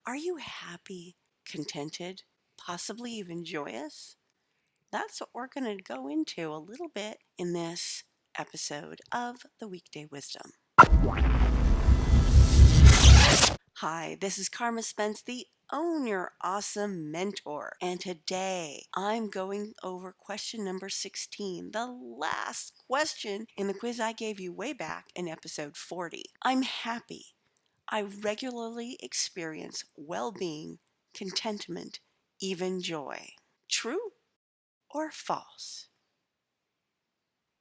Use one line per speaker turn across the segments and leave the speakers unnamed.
Are you happy, contented, possibly even joyous? That's what we're going to go into a little bit in this episode of the Weekday Wisdom. Hi, this is Carma Spence, the Own Your Awesome Mentor. And today I'm going over question number 16, the last question in the quiz I gave you way back in episode 40. I'm happy. I regularly experience well-being, contentment, even joy. True or false?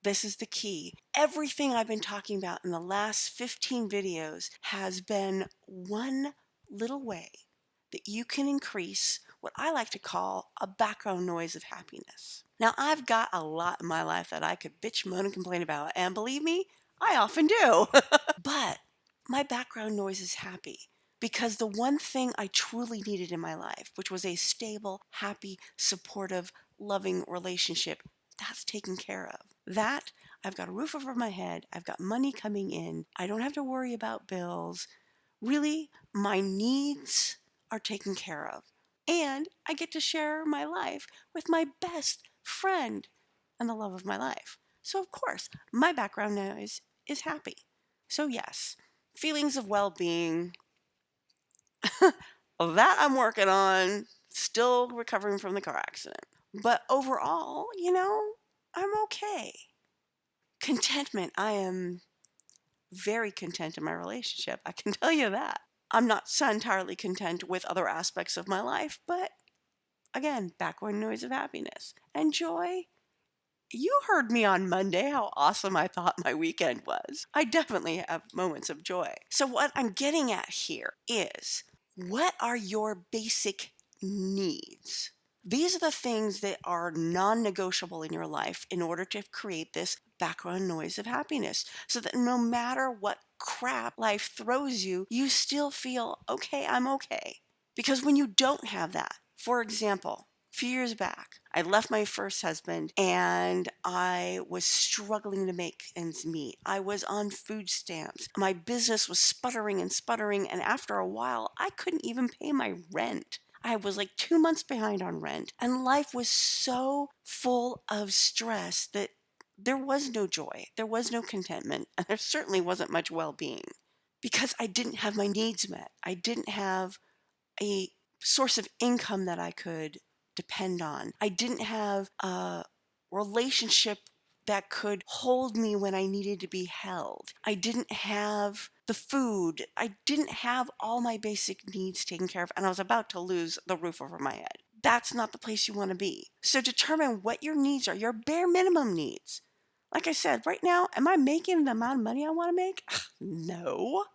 This is the key. Everything I've been talking about in the last 15 videos has been one little way that you can increase what I like to call a background noise of happiness. Now, I've got a lot in my life that I could bitch, moan, and complain about, and believe me, I often do. But my background noise is happy because the one thing I truly needed in my life, which was a stable, happy, supportive, loving relationship, that's taken care of. That, I've got a roof over my head, I've got money coming in, I don't have to worry about bills. Really, my needs are taken care of. And I get to share my life with my best friend and the love of my life. So, of course, my background noise is happy. So, yes, feelings of well being, that I'm working on, still recovering from the car accident. But overall, I'm okay. Contentment, I am very content in my relationship. I can tell you that. I'm not so entirely content with other aspects of my life, but again, background noise of happiness. And joy, you heard me on Monday how awesome I thought my weekend was. I definitely have moments of joy. So what I'm getting at here is, what are your basic needs? These are the things that are non-negotiable in your life in order to create this background noise of happiness, so that no matter what crap life throws you, you still feel, okay, I'm okay. Because when you don't have that, for example, a few years back, I left my first husband and I was struggling to make ends meet. I was on food stamps. My business was sputtering, and after a while, I couldn't even pay my rent. I was like 2 months behind on rent, and life was so full of stress that there was no joy, there was no contentment, and there certainly wasn't much well-being because I didn't have my needs met. I didn't have a source of income that I could depend on. I didn't have a relationship that could hold me when I needed to be held. I didn't have the food. I didn't have all my basic needs taken care of, and I was about to lose the roof over my head. That's not the place you want to be. So determine what your needs are, your bare minimum needs. Like I said, right now, am I making the amount of money I want to make? No.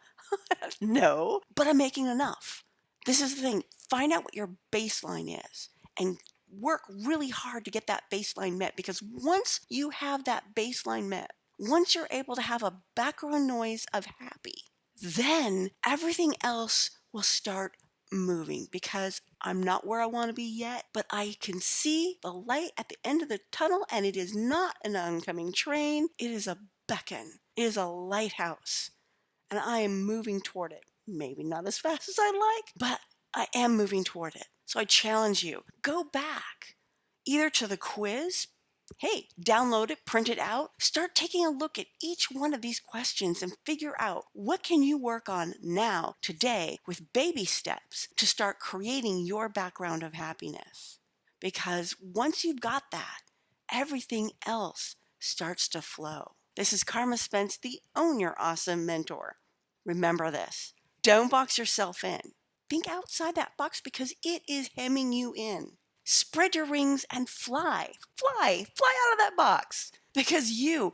No. But I'm making enough. This is the thing. Find out what your baseline is and work really hard to get that baseline met, because once you have that baseline met, once you're able to have a background noise of happy, then everything else will start moving, because I'm not where I want to be yet, but I can see the light at the end of the tunnel, and it is not an oncoming train. It is a beacon. It is a lighthouse, and I am moving toward it. Maybe not as fast as I'd like, but I am moving toward it. So I challenge you, go back either to the quiz. Hey, download it, print it out, start taking a look at each one of these questions and figure out what can you work on now, today, with baby steps to start creating your background of happiness. Because once you've got that, everything else starts to flow. This is Carma Spence, the Own Your Awesome Mentor. Remember this, don't box yourself in. Think outside that box, because it is hemming you in. Spread your wings and fly out of that box, because you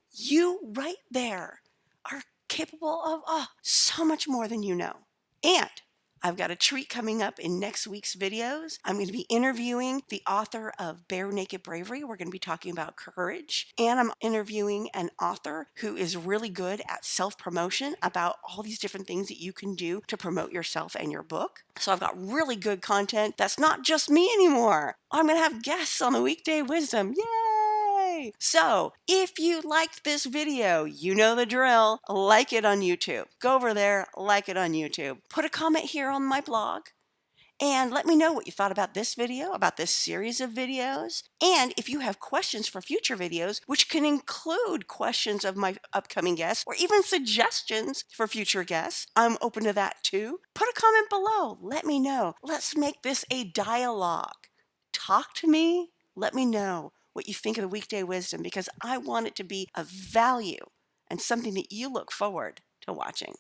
right there are capable of so much more than you know. And I've got a treat coming up in next week's videos. I'm going to be interviewing the author of Bare Naked Bravery. We're going to be talking about courage. And I'm interviewing an author who is really good at self-promotion, about all these different things that you can do to promote yourself and your book. So I've got really good content that's not just me anymore. I'm going to have guests on the Weekday Wisdom. Yay! So if you liked this video, you know the drill. Like it on YouTube. Go over there, like it on YouTube. Put a comment here on my blog, And let me know what you thought about this video, about this series of videos. And if you have questions for future videos, which can include questions of my upcoming guests or even suggestions for future guests, I'm open to that too. Put a comment below. Let me know. Let's make this a dialogue. Talk to me. Let me know what you think of the weekday wisdom, because I want it to be of value and something that you look forward to watching.